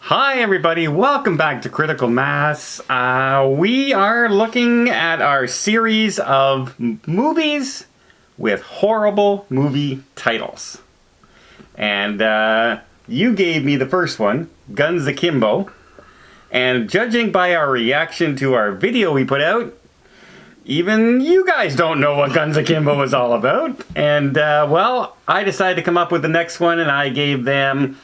Hi everybody, welcome back to Critical Mass. We are looking at our series of movies with horrible movie titles. And you gave me the first one, Guns Akimbo. And judging by our reaction to our video we put out, even you guys don't know what Guns Akimbo is all about. And well, I decided to come up with the next one and I gave them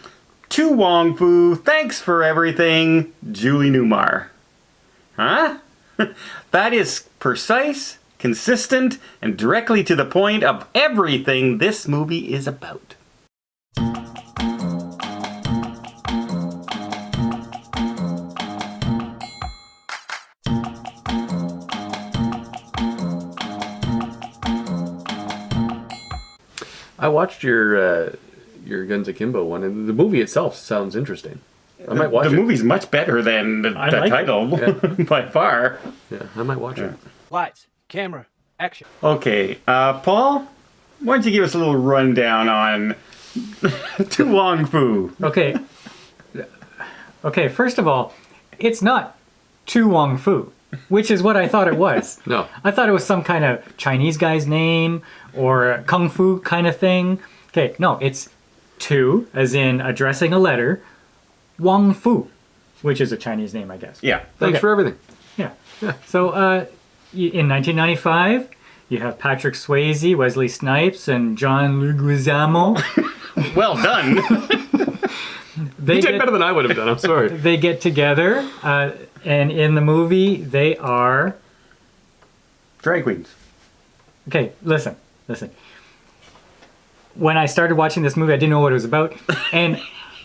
To Wong Foo Thanks for Everything, Julie Newmar. Huh? That is precise, consistent, and directly to the point of everything this movie is about. I watched your Guns Akimbo one, and the movie itself sounds interesting. I might watch it. The movie's much better than the title, by far. Yeah, I might watch it. Lights, camera, action. Okay, Paul, why don't you give us a little rundown on To Wong Foo? Okay. Okay, first of all, it's not To Wong Foo, which is what I thought it was. No. I thought it was some kind of Chinese guy's name or a kung fu kind of thing. Okay, no, it's To, as in addressing a letter, Wong Foo, which is a Chinese name, I guess. Yeah. Thanks for everything. Yeah. So, in 1995, you have Patrick Swayze, Wesley Snipes, and John Leguizamo. Well done. You did better than I would have done, I'm sorry. They get together, and in the movie, they are... Drag queens. Okay, listen. When I started watching this movie, I didn't know what it was about, and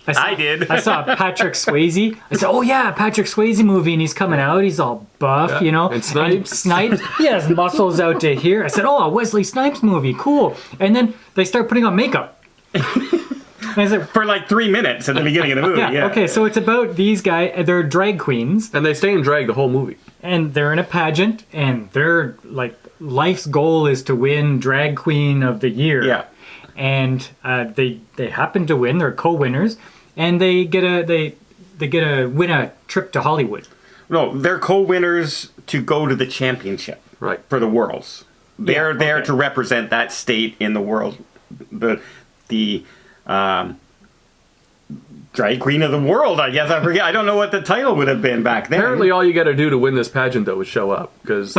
I did. I saw Patrick Swayze. I said, "Oh yeah, Patrick Swayze movie," and he's coming out. He's all buff, you know. And Snipes. And Snipes, he has muscles out to here. I said, "Oh, a Wesley Snipes movie, cool." And then they start putting on makeup. And I said, For like 3 minutes at the beginning of the movie. Yeah. okay, so it's about these guys. They're drag queens, And they stay in drag the whole movie. and they're in a pageant, and their like life's goal is to win Drag Queen of the Year. Yeah. And they happen to win. They're co-winners, and they get a win a trip to Hollywood. No, they're co-winners to go to the championship. Right. For the Worlds. They're there okay. to represent that state in the world. The drag queen of the world, I guess. I forget. I don't know what the title would have been back then. Apparently all you got to do to win this pageant, though, is show up. Because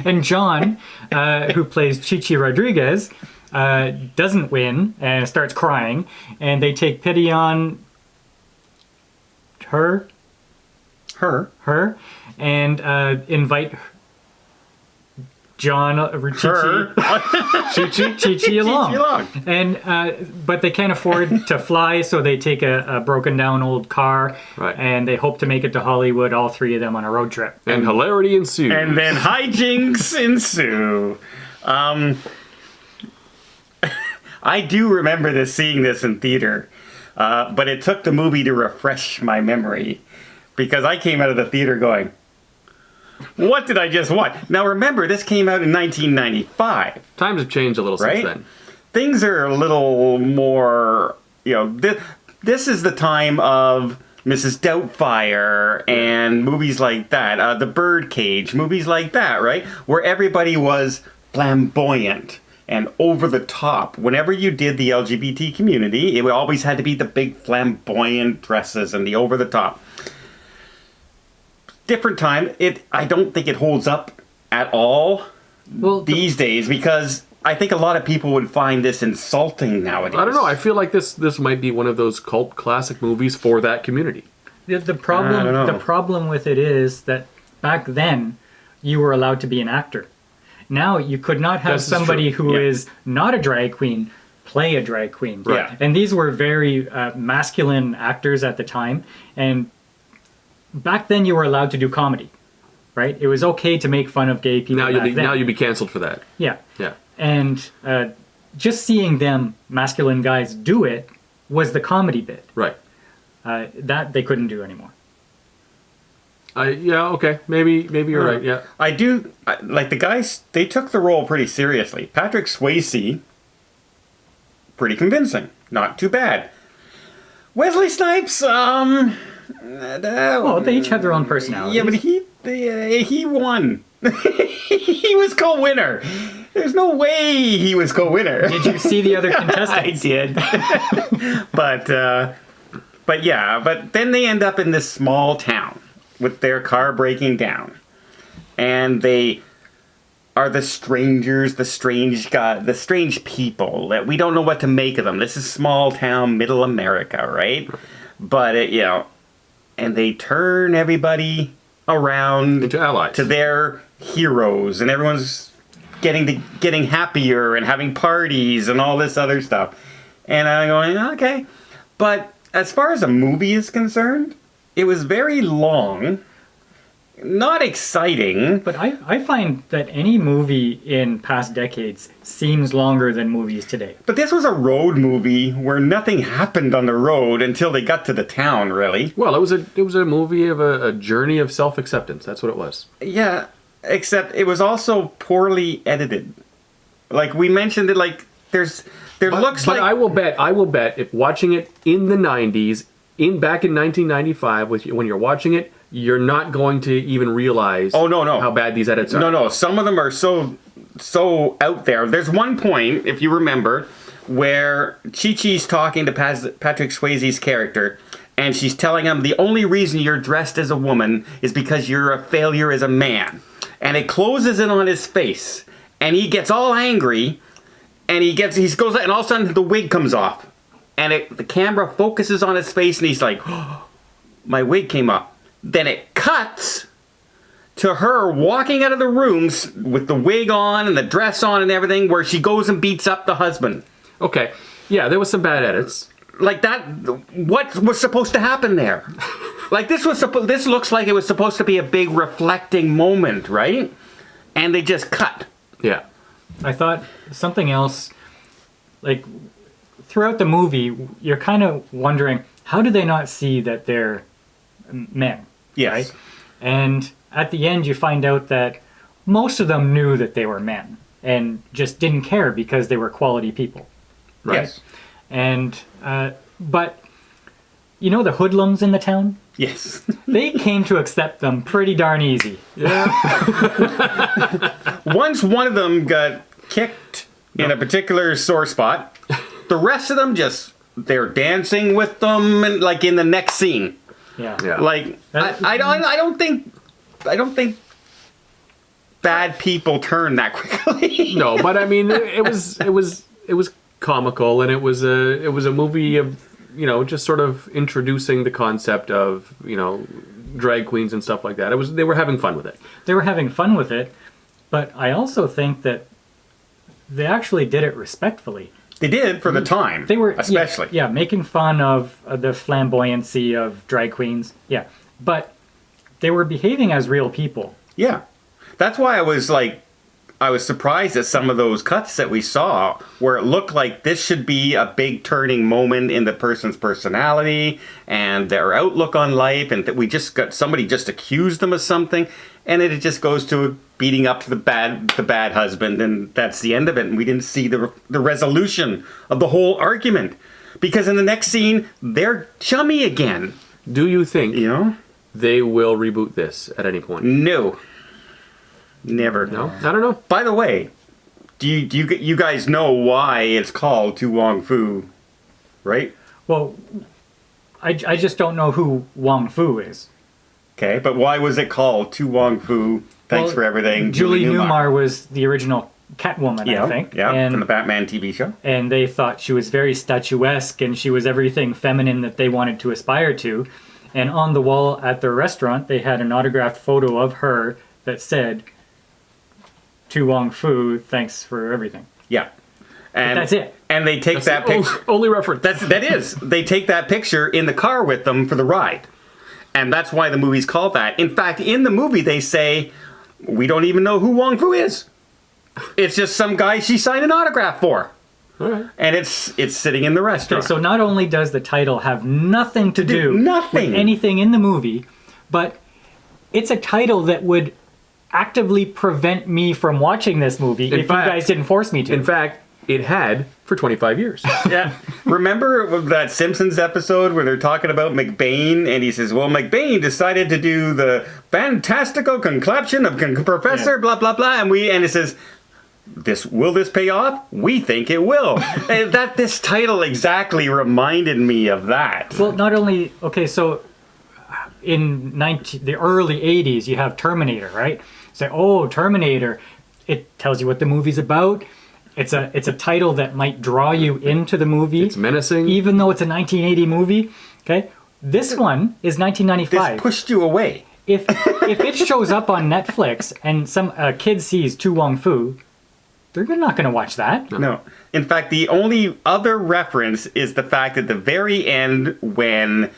And John, who plays Chichi Rodriguez, doesn't win and starts crying, and they take pity on her, and invite John Chichi along. And but they can't afford to fly, so they take a broken down old car, Right. and they hope to make it to Hollywood, all three of them on a road trip. and hilarity ensues. And then hijinks ensue. I do remember seeing this in theater, but it took the movie to refresh my memory, because I came out of the theater going, what did I just watch? Now remember, this came out in 1995. Times have changed a little Right? since then. Things are a little more, this is the time of Mrs. Doubtfire and movies like that, The Birdcage, movies like that, right? Where everybody was flamboyant and over the top. Whenever you did the LGBT community, it always had to be the big flamboyant dresses and the over the top. Different time. I don't think it holds up at all these days, because I think a lot of people would find this insulting nowadays. I don't know. I feel like this might be one of those cult classic movies for that community. The problem with it is that back then you were allowed to be an actor. Now you could not have somebody who is not a drag queen play a drag queen. Right. And these were very masculine actors at the time, and back then you were allowed to do comedy, right? It was okay to make fun of gay people. Now you'd be canceled for that. Yeah. Yeah. And just seeing them masculine guys do it was the comedy bit. Right. That they couldn't do anymore. Yeah, okay. Maybe you're right, yeah. Like the guys, they took the role pretty seriously. Patrick Swayze, pretty convincing. Not too bad. Wesley Snipes, Well, they each have their own personalities. yeah, but he won. He was co-winner. There's no way he was co-winner. Did you see the other I contestants? did. but then they end up in this small town with their car breaking down. And they are the strangers, the strange people that we don't know what to make of them. This is small town, middle America, right? But and they turn everybody around Into allies. to their heroes, and everyone's getting happier and having parties and all this other stuff. And I'm going, okay. But as far as a movie is concerned, it was very long. Not exciting. But I find that any movie in past decades seems longer than movies today. But this was a road movie where nothing happened on the road until they got to the town, really. Well, it was a movie of a journey of self-acceptance. That's what it was. Yeah, except it was also poorly edited. Like we mentioned it, like there looks but like I will bet if watching it in the 90s, back in 1995, when you're watching it, you're not going to even realize no. how bad these edits are. No, some of them are so out there. There's one point, if you remember, where Chi-Chi's talking to Patrick Swayze's character, and she's telling him the only reason you're dressed as a woman is because you're a failure as a man. And it closes in on his face, and he gets all angry, and he goes, and all of a sudden the wig comes off, and the camera focuses on his face, and he's like, oh, my wig came up. Then it cuts to her walking out of the rooms with the wig on and the dress on and everything, where she goes and beats up the husband. Okay, yeah, there was some bad edits. Like that, what was supposed to happen there? Like this looks like it was supposed to be a big reflecting moment, right? And they just cut. Yeah. I thought something else, like throughout the movie, you're kind of wondering, how do they not see that they're men? Yes. Right? And at the end, you find out that most of them knew that they were men and just didn't care because they were quality people. Right. Yes. And, but, you know the hoodlums in the town? Yes. They came to accept them pretty darn easy. Yeah. Once one of them got kicked in a particular sore spot, the rest of them they're dancing with them, and like in the next scene. Yeah. Yeah. Like I don't think bad people turn that quickly. No, but I mean, it was comical, and it was a movie of, just sort of introducing the concept of, drag queens and stuff like that. They were having fun with it. They were having fun with it, but I also think that they actually did it respectfully. They did for the time. They were especially. yeah, making fun of the flamboyancy of drag queens. Yeah, but they were behaving as real people. Yeah. That's why I was surprised at some of those cuts that we saw where it looked like this should be a big turning moment in the person's personality and their outlook on life, and that we just got somebody just accused them of something, and it just goes to beating up the bad husband, and that's the end of it, and we didn't see the resolution of the whole argument, because in the next scene they're chummy again. Do you think They will reboot this at any point? No. Never. No? I don't know. By the way, do you guys know why it's called To Wong Foo, right? Well, I just don't know who Wong Foo is. Okay, but why was it called To Wong Foo? Thanks for everything. Julie Newmar was the original Catwoman, yeah, I think. Yeah, and, from the Batman TV show. And they thought she was very statuesque, and she was everything feminine that they wanted to aspire to. And on the wall at their restaurant, they had an autographed photo of her that said, To Wong Foo, thanks for everything. Yeah. And that's it. And they take that picture. Only reference. That is. They take that picture in the car with them for the ride. And that's why the movie's called that. In fact, in the movie they say, we don't even know who Wong Foo is. It's just some guy she signed an autograph for. All right. And it's sitting in the restaurant. Okay, so not only does the title have nothing to do nothing. with anything in the movie, but it's a title that would actively prevent me from watching this movie if you guys didn't force me to. In fact, it had for 25 years. Yeah. Remember that Simpsons episode where they're talking about McBain and he says, well, McBain decided to do the fantastical conclusion of Professor blah, blah, blah. And it says, will this pay off? We think it will. And this title exactly reminded me of that. Well, not only, okay, so in the early 80s, you have Terminator, right? Say, oh, Terminator. It tells you what the movie's about. It's a title that might draw you into the movie. It's menacing. Even though it's a 1980 movie, okay? This one is 1995. This pushed you away. If it shows up on Netflix and some kid sees To Wong Foo, they're not going to watch that. No. In fact, the only other reference is the fact at the very end when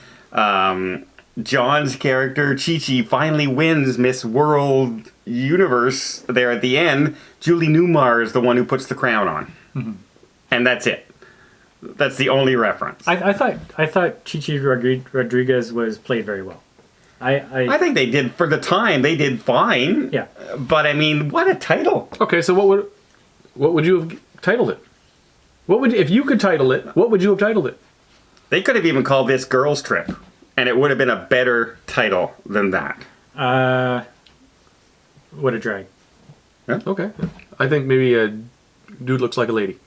John's character, Chi-Chi, finally wins Miss World Universe there at the end, Julie Newmar is the one who puts the crown on. Mm-hmm. And that's it. That's the only reference. I thought Chi-Chi Rodriguez was played very well. I think they did, for the time, they did fine. Yeah. But I mean, what a title. Okay, so what would you have titled it? If you could title it, what would you have titled it? They could have even called this Girls Trip, and it would have been a better title than that. What a drag. Yeah. Okay. I think maybe a dude looks like a lady.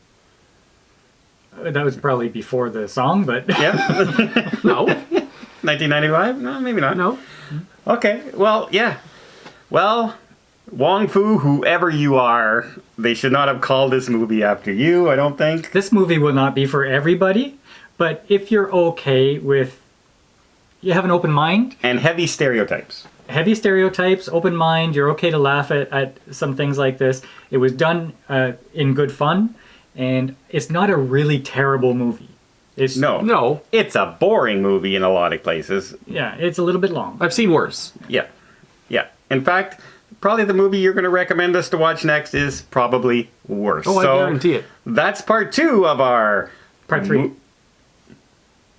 That was probably before the song, but... Yeah. No. 1995? No, maybe not. No. Okay, well, yeah. Well, Wong Foo, whoever you are, they should not have called this movie after you, I don't think. This movie will not be for everybody, but if you're okay with... You have an open mind. And heavy stereotypes. Heavy stereotypes, open mind, you're okay to laugh at some things like this. It was done in good fun, and it's not a really terrible movie. No. It's a boring movie in a lot of places. Yeah, it's a little bit long. I've seen worse. Yeah. Yeah. In fact, probably the movie you're going to recommend us to watch next is probably worse. Oh, I guarantee it. That's part 2 of our... Part 3.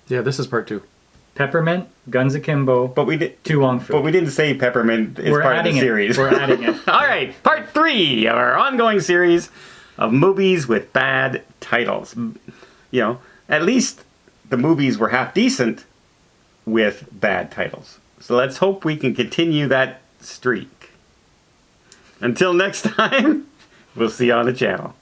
Yeah, this is part 2. Peppermint, Guns Akimbo, But we did... To Wong Foo. But we didn't say Peppermint is part of the series. We're adding it. All right, part 3 of our ongoing series of movies with bad titles. You know, at least the movies were half decent with bad titles. So let's hope we can continue that streak. Until next time, we'll see you on the channel.